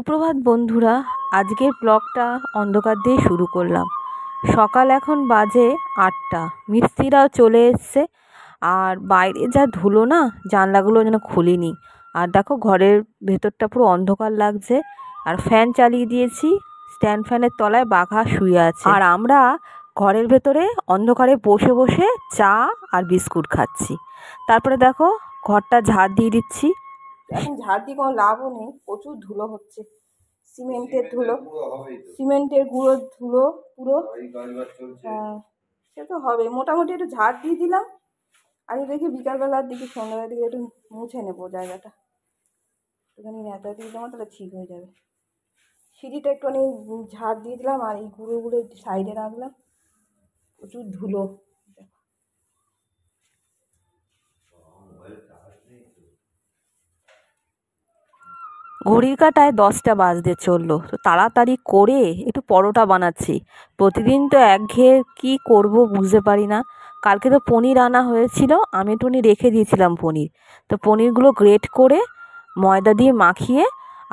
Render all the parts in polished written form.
সুপ্রভাত বন্ধুরা, আজকের ব্লগটা অন্ধকার দিয়ে শুরু করলাম। সকাল এখন বাজে 8টা, মিস্ত্রিরাও চলে এসছে। আর বাইরে যা ধুলো না, জানলাগুলো যেন খুলিনি। আর দেখো ঘরের ভেতরটা পুরো অন্ধকার লাগছে। আর ফ্যান চালিয়ে দিয়েছি, স্ট্যান্ড ফ্যানের তলায় বাঘা শুয়ে আছে। আর আমরা ঘরের ভেতরে অন্ধকারে বসে বসে চা আর বিস্কুট খাচ্ছি। তারপরে দেখো ঘরটা ঝাড় দিয়ে দিচ্ছি। এখন ঝাড় দিয়ে কোনো লাভও নেই, প্রচুর ধুলো হচ্ছে, সিমেন্টের ধুলো, সিমেন্টের গুঁড়ো ধুলো পুরো। হ্যাঁ, সে তো হবে। মোটামুটি একটু ঝাড় দিয়ে দিলাম। আগে দেখি বিকালবেলার দিকে সন্ধ্যাবেলার দিকে একটু মুছে নেবো জায়গাটা, একটুখানি নেতা দিয়ে দেবো, তাহলে ঠিক হয়ে যাবে। সিঁড়িটা একটুখানি ঝাড় দিয়ে দিলাম, আর এই গুঁড়োগুলো একটু সাইডে রাখলাম। প্রচুর ধুলো। ঘড়ির কাঁটায় 10টা বাজতে চললো, তো তাড়াতাড়ি করে একটু পরোটা বানাচ্ছি। প্রতিদিন তো একঘেয়ে কী করব বুঝতে পারি না। কালকে তো পনির আনা হয়েছিল, আমি একটুখানি রেখে দিয়েছিলাম পনির। তো পনিরগুলো গ্রেট করে ময়দা দিয়ে মাখিয়ে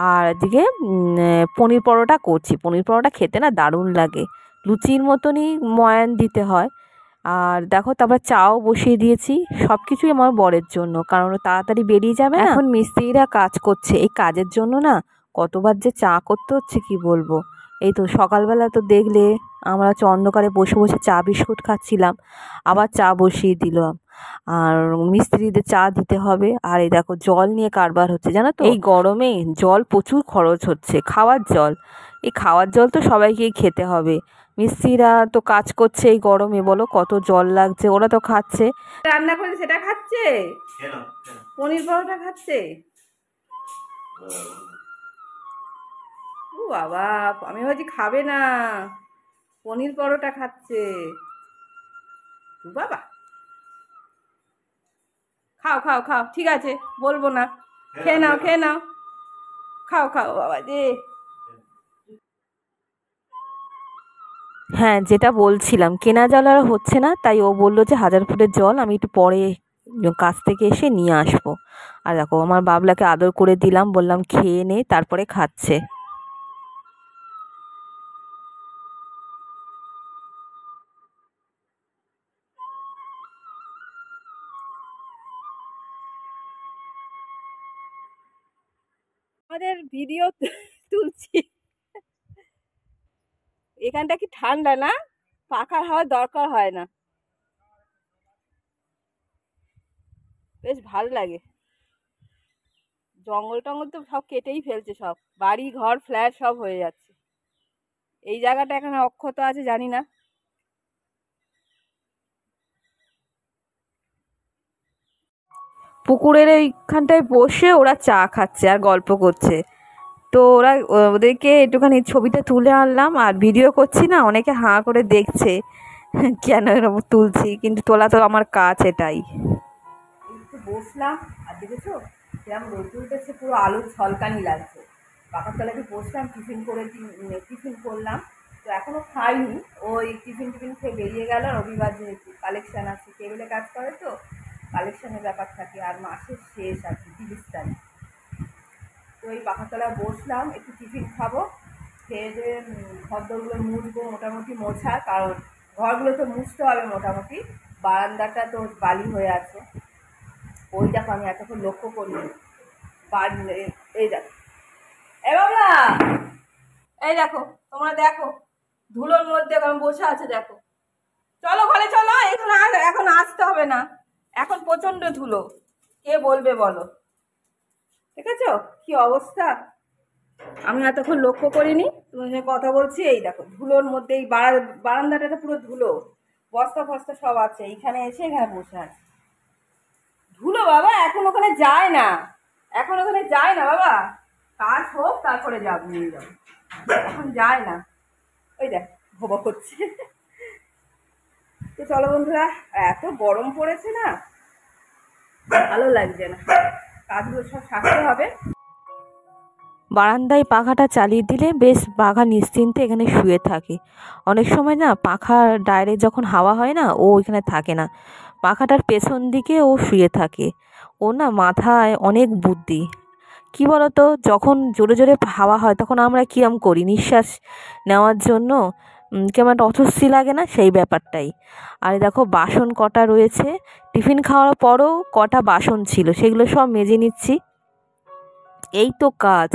আর এদিকে পনির পরোটা করছি। পনির পরোটা খেতে না দারুণ লাগে, লুচির মতনই ময়ান দিতে হয়। আর দেখো তারপর চাও বসিয়ে দিয়েছি। সব কিছুই আমার বরের জন্য, কারণ তাড়াতাড়ি বেরিয়ে যাবে না। এখন মিস্ত্রিরা কাজ করছে, এই কাজের জন্য না কতবার যে চা করতে হচ্ছে কি বলবো। এই তো সকালবেলা তো দেখলে আমরা অন্ধকারে বসে বসে চা বিস্কুট খাচ্ছিলাম, আবার চা বসিয়ে দিলাম। আর মিস্ত্রিদের চা দিতে হবে। আর এই দেখো জল নিয়ে কারবার হচ্ছে, জানো তো এই গরমে জল প্রচুর খরচ হচ্ছে। খাওয়ার জল, এই খাওয়ার জল তো সবাইকেই খেতে হবে। মিস্ত্রিরা তো কাজ করছে এই গরমে, বলো কত জল লাগছে, ওরা তো খাচ্ছে, রান্না করে সেটা খাচ্ছে, পনির পরোটা খাচ্ছে। ও বাবা, আমি ভাবছি খাবে না, পনির পরোটা খাচ্ছে। বাবা খাও খাও খাও, ঠিক আছে বলবো না, খেয়ে নাও খেয়ে নাও, খাও খাও বাবা যে। হ্যাঁ, যেটা বলছিলাম, কেনা জল আর হচ্ছে না, তাই ও বললো যে 1000 ফুটের জল আমি একটু পরে কাছ থেকে এসে নিয়ে আসবো। আর দেখো আমার বাবলাকে আদর করে দিলাম, বললাম খেয়ে নে, তারপরে খাচ্ছে। আমাদের ভিডিও তুলছি, এখানটা কি ঠান্ডা না, পাখার হাওয়ার দরকার হয় না, বেশ ভালো লাগে। জঙ্গল টঙ্গল তো সব কেটেই ফেলছে, সব বাড়ি ঘর ফ্ল্যাট সব হয়ে যাচ্ছে। এই জায়গাটা এখানে অক্ষত আছে জানি না। পুকুরের ওইখানটায় বসে ওরা চা খাচ্ছে আর গল্প করছে। তো ওদেরকে একটুখানি ছবিটা তুলে আনলাম, আর ভিডিও করছি না, অনেকে হাঁ করে দেখছে কেন এরকম তুলছি, কিন্তু তোলা তো আমার কাজ, এটাই। বসলাম আর দেখেছো কিরকম রোদ উঠেছে, পুরো আলুর ঝলকানি লাগছে। পাখার তলায় বসলাম, টিফিন করলাম। তো এখনো খাইনি, ওই টিফিন খেয়ে বেরিয়ে গেল। রবিবার যেহেতু কালেকশন আছে, টেবিলে কাজ করে তো কালেকশনের ব্যাপার থাকে, আর মাসের শেষ আছে 30 তারিখ। তো এই পাখাতলায় বসলাম, একটু টিফিন খাবো, খেয়ে যে ঘরদোরগুলো মুছবো, মোটামুটি মোছা, কারণ ঘরগুলো তো মুছতে হবে মোটামুটি। বারান্দাটা তো বালি হয়ে আছে, ওই দেখো আমি এতক্ষণ লক্ষ্য করিনি। এই দেখো, এ বাবা, এই দেখো, তোমরা দেখো ধুলোর মধ্যে এখন বসে আছে, দেখো। চলো ঘরে চলো, এখন আসতে হবে না, এখন প্রচন্ড ধুলো, কে বলবে বলো। ঠিক আছে, কি অবস্থা, আমি এতক্ষণ লক্ষ্য করিনি, তোমার সঙ্গে কথা বলছি। এই দেখো ধুলোর মধ্যে, এই বারান্দাটাতে পুরো ধুলো, বস্তা ফস্তা সব আছে। এইখানে এসে এখানে বসে আছে, ধুলো বাবা। এখন ওখানে যায় না, এখন ওখানে যায় না বাবা, কাজ হোক তারপরে যাবো, নিয়ে যাবো, এখন যায় না। ওই দেখ ভোবা করছে। তো চলো বন্ধুরা, এত গরম পড়েছে না, ভালো লাগছে না, কাজগুলো সব সারতে হবে। বারান্দায় পাখাটা চালিয়ে দিলে বেশ বাঘা নিশ্চিন্তে এখানে শুয়ে থাকে। অনেক সময় না পাখার ডাইরেক্ট যখন হাওয়া হয় না, ও ওইখানে থাকে না, পাখাটার পেছন দিকে ও শুয়ে থাকে। ও না মাথায় অনেক বুদ্ধি, কি বলো তো, যখন জোরে জোরে হাওয়া হয় তখন আমরা কীরম করি, নিঃশ্বাস নেওয়ার জন্য কেমন একটা অস্বস্তি লাগে না, সেই ব্যাপারটাই। আর দেখো বাসন কটা রয়েছে, টিফিন খাওয়ার পরও কটা বাসন ছিল, সেগুলো সব মেজে নিচ্ছি। এই তো কাজ,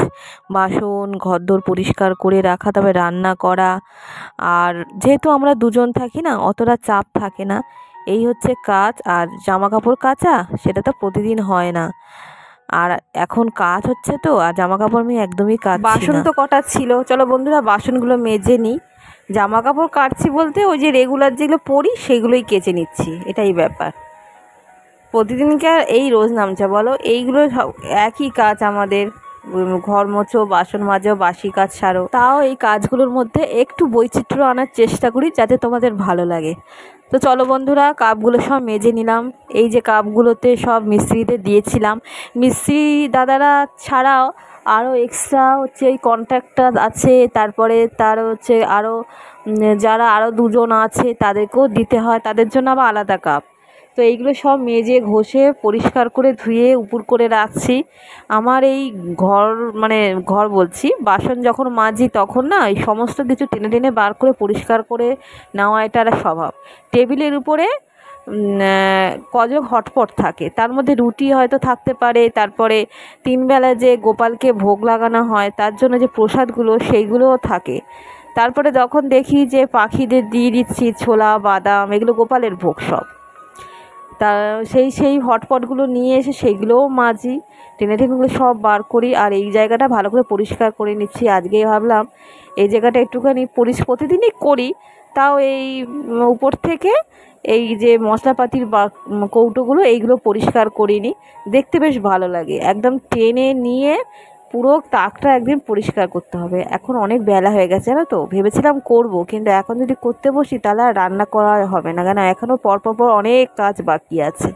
বাসন ঘরদোর পরিষ্কার করে রাখা, তবে রান্না করা। আর যেহেতু আমরা দুজন থাকি না, অতটা চাপ থাকে না, এই হচ্ছে কাজ। আর জামা কাপড় কাচা সেটা তো প্রতিদিন হয় না, আর এখন কাজ হচ্ছে তো, আর জামা কাপড় আমি একদমই কাচছি না। বাসন তো কটা ছিল, চলো বন্ধুরা বাসনগুলো মেজে নিই। জামা কাপড় কাটছি বলতে ওই যে রেগুলার যেগুলো পরি সেগুলোই কেচে নিচ্ছি, এটাই ব্যাপার। প্রতিদিনকার এই রোজ নামছে বলো, এইগুলো একই কাজ আমাদের, ঘর মোছো, বাসন মাজো, বাসি কাজ সারো। তাও এই কাজগুলোর মধ্যে একটু বৈচিত্র্য আনার চেষ্টা করি যাতে তোমাদের ভালো লাগে। তো চলো বন্ধুরা, কাপগুলো সব মেজে নিলাম। এই যে কাপগুলোতে সব মিস্ত্রিদের দিয়েছিলাম, মিস্ত্রি দাদারা ছাড়াও আরও এক্সট্রা হচ্ছে এই কন্ট্রাক্টর আছে, তারপরে তার হচ্ছে আরও যারা আরও দুজন আছে তাদেরকেও দিতে হয়, তাদের জন্য আবার আলাদা কাপ। তো এইগুলো সব মেজে ঘষে পরিষ্কার করে ধুয়ে উপুর করে রাখছি। আমার এই ঘর বলছি, বাসন যখন মাজি তখন না এই সমস্ত কিছু টেনে টেনে বার করে পরিষ্কার করে নেওয়া এটা একটা স্বভাব। টেবিলের উপরে কজক হটপট থাকে, তার মধ্যে রুটি হয়তো থাকতে পারে, তারপরে 3 বেলা যে গোপালকে ভোগ লাগানো হয় তার জন্য যে প্রসাদগুলো সেইগুলোও থাকে। তারপরে যখন দেখি যে পাখিদের দিয়ে দিচ্ছি ছোলা বাদাম, এগুলো গোপালের ভোগ সব, তা সেই হটপটগুলো নিয়ে এসে সেইগুলোও মাজি, টেনে টেনেগুলো সব বার করি। আর এই জায়গাটা ভালো করে পরিষ্কার করে নিচ্ছি। আজকে ভাবলাম এই জায়গাটা একটুখানি প্রতিদিনই করি, তাও এই উপর থেকে এই যে মশলাপাতির কৌটোগুলো এইগুলো পরিষ্কার করিনি, দেখতে বেশ ভালো লাগে। একদম টেনে নিয়ে পুরো তাকটা একদিন পরিষ্কার করতে হবে। এখন অনেক বেলা হয়ে গেছে না, তো ভেবেছিলাম করব, কিন্তু এখন যদি করতে বসি তাহলে আর রান্না করা হবে না, কেন এখনও পর অনেক কাজ বাকি আছে।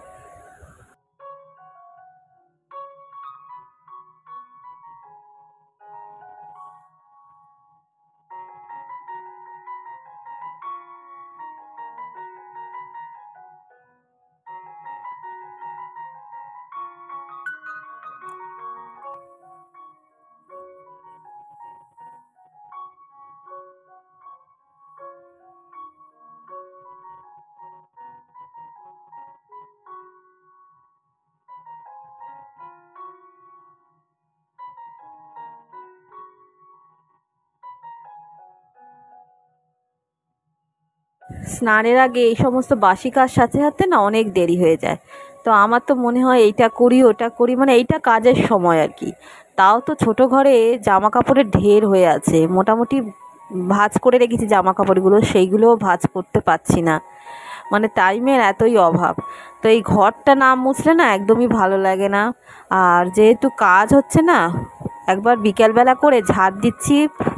স্নানের আগে এই সমস্ত বাসি কাজ সাথে সাথে না অনেক দেরি হয়ে যায়। তো আমার তো মনে হয় এইটা করি ওটা করি, মানে এইটা কাজের সময় আর কি। তাও তো ছোট ঘরে জামা কাপড়ের ঢের হয়ে আছে, মোটামুটি ভাঁজ করে রেখেছি জামা কাপড়গুলো, সেইগুলোও ভাঁজ করতে পারছি না, মানে টাইমের এতই অভাব। তো এই ঘরটা না মুছলে না একদমই ভালো লাগে না। আর যেহেতু কাজ হচ্ছে না, একবার বিকেলবেলা করে ঝাড় দিচ্ছি,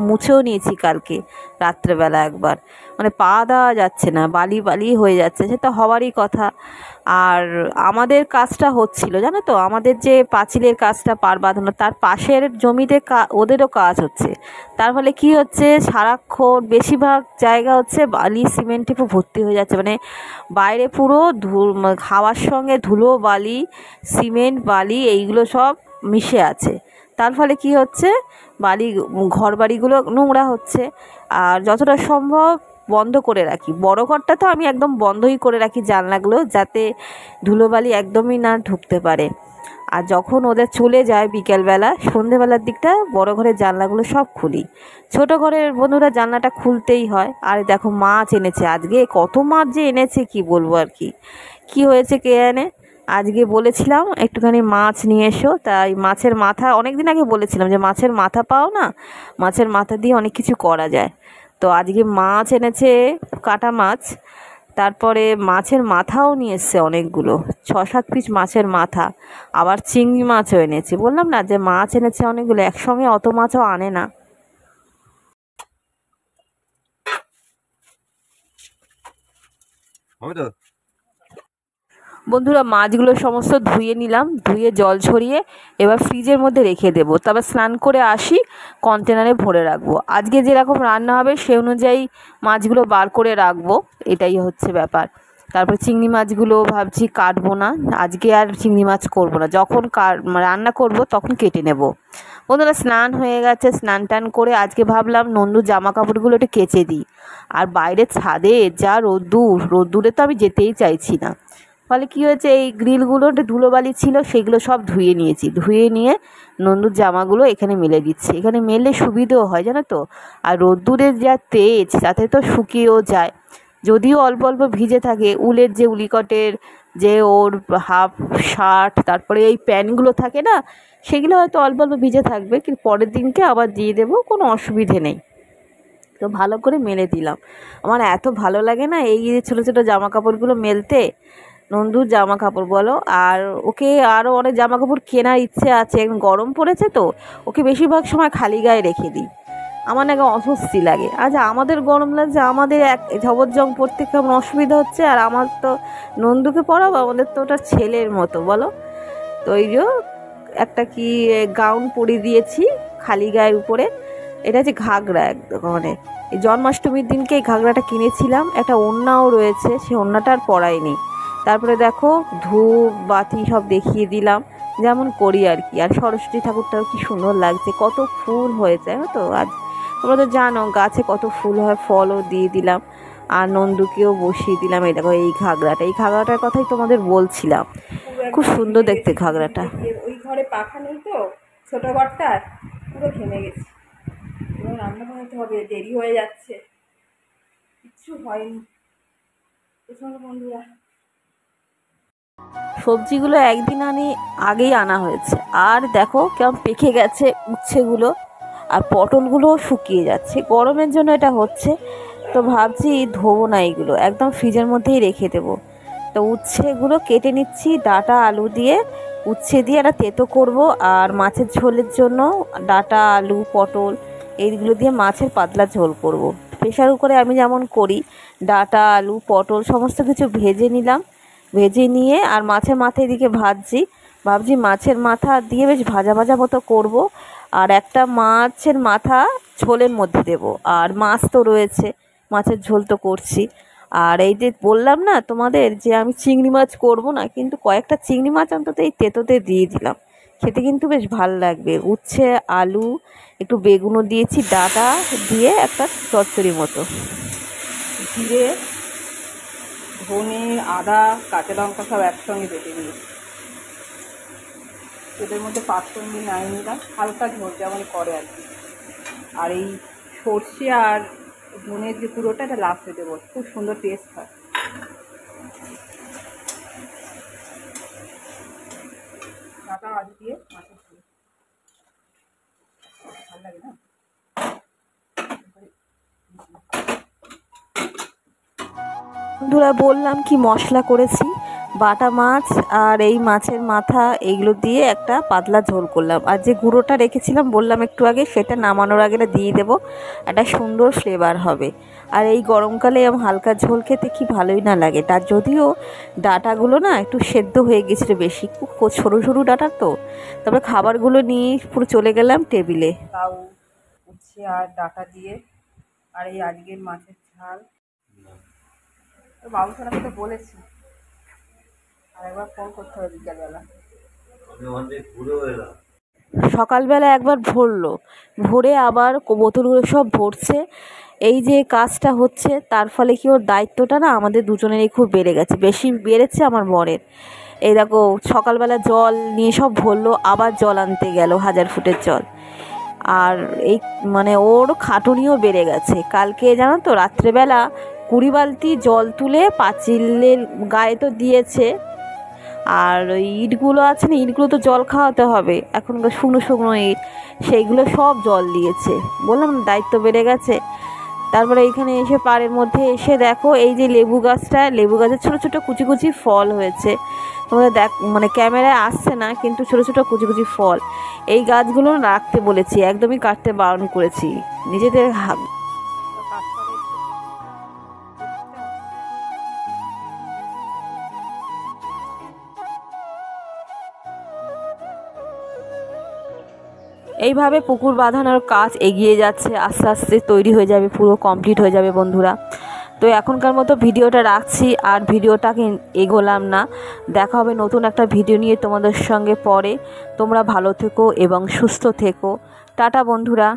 মুছেও নিয়েছি কালকে রাত্রেবেলা একবার, মানে পা দেওয়া যাচ্ছে না, বালি বালি হয়ে যাচ্ছে, সেটা হওয়ারই কথা। আর আমাদের কাজটা হচ্ছিল জানো তো, আমাদের যে পাঁচিলের কাজটা পার বাঁধানো, তার পাশের জমিতে ওদেরও কাজ হচ্ছে। তার ফলে কি হচ্ছে, সারাক্ষণ বেশিরভাগ জায়গা হচ্ছে বালি সিমেন্টে পুরো ভর্তি হয়ে যাচ্ছে, মানে বাইরে পুরো হাওয়ার সঙ্গে ধুলো বালি সিমেন্ট বালি এইগুলো সব মিশে আছে। তার ফলে কি হচ্ছে, ঘর বাড়িগুলো নোংরা হচ্ছে। আর যতটা সম্ভব বন্ধ করে রাখি, বড় ঘরটা তো আমি একদম বন্ধই করে রাখি জানলাগুলো, যাতে ধুলোবালি একদমই না ঢুকতে পারে। আর যখন ওদের চলে যায় বিকেলবেলা সন্ধেবেলার দিকটা বড় ঘরের জানলাগুলো সব খুলি, ছোট ঘরের বন্ধুরা জানলাটা খুলতেই হয়। আর দেখো মাছ এনেছে আজকে, কত মাছ যে এনেছে কি বলবো আর কি হয়েছে কে জানে। আজকে বলেছিলাম একটুখানি মাছ নিয়ে এসো, তাই মাছের মাথা, অনেক দিন আগে বলেছিলাম যে মাছের মাথা পাও না, মাছের মাথা দিয়ে অনেক কিছু করা যায়। তো আজকে মাছ এনেছে, কাটা মাছ, তারপরে মাছের মাথাও নিয়ে এসছে অনেকগুলো, 6-7 পিস মাছের মাথা, আবার চিংড়ি মাছও এনেছে। বললাম না যে মাছ এনেছে অনেকগুলো, একসঙ্গে অত মাছও আনে না। বন্ধুরা মাছগুলো সমস্ত ধুয়ে নিলাম, ধুয়ে জল ঝরিয়ে এবার ফ্রিজের মধ্যে রেখে দেবো, তবে স্নান করে আসি কন্টেনারে ভরে রাখবো। আজকে যেরকম রান্না হবে সে অনুযায়ী মাছগুলো বার করে রাখবো, এটাই হচ্ছে ব্যাপার। তারপরে চিংড়ি মাছগুলো ভাবছি কাটবো না, আজকে আর চিংড়ি মাছ করবো না, যখন রান্না করব তখন কেটে নেব। বন্ধুরা স্নান হয়ে গেছে, স্নান টান করে আজকে ভাবলাম নন্দুর জামা কাপড়গুলো একটু কেচে দিই। আর বাইরের ছাদে যা রোদ্দুরে তো আমি যেতেই চাইছি না। ফলে কী হয়েছে, এই গ্রিলগুলো ধুলোবালি ছিল সেগুলো সব ধুয়ে নিয়েছি, ধুয়ে নিয়ে নন্দুর জামাগুলো এখানে মেলে দিচ্ছি। এখানে মেললে সুবিধেও হয় জানো তো, আর রোদ্দুরের যা তেজ তাতে তো শুকিয়েও যায়। যদিও অল্প অল্প ভিজে থাকে, উলের যে উলিকটের যে ওর হাফ শার্ট, তারপরে এই প্যান্টগুলো থাকে না, সেগুলো হয়তো অল্প অল্প ভিজে থাকবে, কিন্তু পরের দিনকে আবার দিয়ে দেবো, কোনো অসুবিধে নেই। তো ভালো করে মেলে দিলাম। আমার এত ভালো লাগে না এই ছোটো ছোটো জামা কাপড়গুলো মেলতে, নন্দুর জামা কাপড় বলো। আর ওকে আরও অনেক জামা কাপড় কেনার ইচ্ছে আছে, এখন গরম পড়েছে তো ওকে বেশিরভাগ সময় খালি গায়ে রেখে দিই, আমার নাকি অস্বস্তি লাগে। আচ্ছা আমাদের গরম লাগছে, আমাদের এক ঝবরজং পরতে কেমন অসুবিধা হচ্ছে, আর আমার তো নন্দুকে পরাবো, আমাদের তো ওটা ছেলের মতো বলো। তো ওই যে একটা কি গাউন পরিয়ে দিয়েছি খালি গায়ের উপরে, এটা হচ্ছে ঘাগরা একদম, মানে এই জন্মাষ্টমীর দিনকে এই ঘাগরাটা কিনেছিলাম, একটা ওড়নাও রয়েছে, সে ওড়নাটা আর পরাইনি। তারপরে দেখো ধূপ বাতি সব দেখিয়ে দিলাম, যেমন করি আর কি। আর সরস্বতী ঠাকুরটাও কি সুন্দর লাগছে, কত ফুল হয়েছে জানো তো। আজ তোমরা তো জানো গাছে কত ফুল হয়, ফলও দিয়ে দিলাম, আর নন্দুকেও বসিয়ে দিলাম। এই দেখো এই ঘাগরাটার কথাই তোমাদের বলছিলাম, খুব সুন্দর দেখতে ঘাগরাটা। ওই ঘরে পাখা নেই তো, ছোট ঘরটার পুরো ঘেমে গেছে। এবার রান্না বানাতে হবে, দেরি হয়ে যাচ্ছে, কিচ্ছু হয়নি। চলো বন্ধুরা, সবজিগুলো একদিন আগেই আনা হয়েছে, আর দেখো কেমন পেকে গেছে উচ্ছেগুলো, আর পটলগুলোও শুকিয়ে যাচ্ছে, গরমের জন্য এটা হচ্ছে। তো ভাবছি ধোবো না, এইগুলো একদম ফ্রিজের মধ্যেই রেখে দেবো। তো উচ্ছেগুলো কেটে নিচ্ছি, ডাঁটা আলু দিয়ে উচ্ছে দিয়ে একটা তেতো করব, আর মাছের ঝোলের জন্য ডাঁটা আলু পটল এইগুলো দিয়ে মাছের পাতলা ঝোল করব। প্রেশার কুকারে আমি যেমন করি, ডাঁটা আলু পটল সমস্ত কিছু ভেজে নিলাম, ভেজে নিয়ে আর মাছের মাথা এদিকে ভাবছি মাছের মাথা দিয়ে বেশ ভাজা ভাজা মতো করব, আর একটা মাছের মাথা ঝোলের মধ্যে দেব। আর মাছ তো রয়েছে, মাছের ঝোল তো করছি। আর এই যে বললাম না তোমাদের যে আমি চিংড়ি মাছ করব না, কিন্তু কয়েকটা চিংড়ি মাছ অন্তত এই তেঁতোতে দিয়ে দিলাম, খেতে কিন্তু বেশ ভালো লাগবে। উচ্ছে আলু একটু বেগুনও দিয়েছি, ডাঁটা দিয়ে একটা চচ্চড়ি মতো। জিরে ধনে আদা কাঁচা লঙ্কা সব একসঙ্গে বেটে নিয়েছি, এদের মধ্যে পাঁচফোড়ন নামিয়ে নিলাম, হালকা ঝোল যেমন করে আর কি। আর এই সর্ষে আর ধনের যে পুরোটা, এটা লাস্টে দেবো, খুব সুন্দর টেস্ট হয়। কাঁচা আলু দিয়ে মাছের ঝোল ভালো লাগে না। বন্ধুরা বললাম কি মশলা করেছি, বাটা মাছ আর এই মাছের মাথা এইগুলো দিয়ে একটা পাতলা ঝোল করলাম। আর যে গুঁড়োটা রেখেছিলাম বললাম একটু আগে, সেটা নামানোর আগে দিয়ে দেবো, একটা সুন্দর ফ্লেভার হবে। আর এই গরমকালে হালকা ঝোল খেতে কি ভালোই না লাগে। তার যদিও ডাঁটাগুলো না একটু সেদ্ধ হয়ে গেছিলো বেশি, খুব সরু সরু ডাঁটা তো। তারপরে খাবারগুলো নিয়ে পুরো চলে গেলাম টেবিলে। লাউ উচ্ছে আর ডাঁটা দিয়ে, আর এই আজকের মাছের ঝাল। তো বাবু সোনাকে তো বলেছি, আর একবার ফোন করতে হবে বিকালবেলা। সকালবেলা একবার ভরে আবার বোতলগুলো সব ভরছে। এই যে কাজটা হচ্ছে তার ফলে কি ওর দায়িত্বটা না আমাদের দুজনেরই খুব বেড়ে গেছে, বেশি বেড়েছে আমার বরের। এই দেখো সকালবেলা জল নিয়ে সব ভরলো, আবার জল আনতে গেল 1000 ফুটের জল। আর এই মানে ওর খাটুনিও বেড়ে গেছে। কালকে জানো তো রাত্রেবেলা 20 বালতি জল তুলে পাঁচিলের গায়ে তো দিয়েছে, আর ওই ইটগুলো আছে না, ইটগুলো তো জল খাওয়াতে হবে, এখনকার শুকনো শুকনো ইট, সেইগুলো সব জল দিয়েছে। বললাম না দায়িত্ব বেড়ে গেছে। তারপরে এইখানে এসে পাড়ের মধ্যে এসে দেখো এই যে লেবু গাছের ছোটো ছোটো কুচি কুচি ফল হয়েছে। তোমরা মানে ক্যামেরায় আসছে না, কিন্তু ছোটো ছোটো কুচি কুচি ফল। এই গাছগুলো রাখতে বলেছি, একদমই কাটতে বারণ করেছি, নিজেদের এইভাবে পুকুর বাঁধানোর কাজ এগিয়ে যাচ্ছে, আস্তে আস্তে তৈরি হয়ে যাবে, পুরো কমপ্লিট হয়ে যাবে বন্ধুরা। তো এখনকার মতো ভিডিওটা রাখছি, আর ভিডিওটাকে এগোলাম না। দেখা হবে নতুন একটা ভিডিও নিয়ে তোমাদের সঙ্গে পরে। তোমরা ভালো থেকো এবং সুস্থ থেকো। টাটা বন্ধুরা।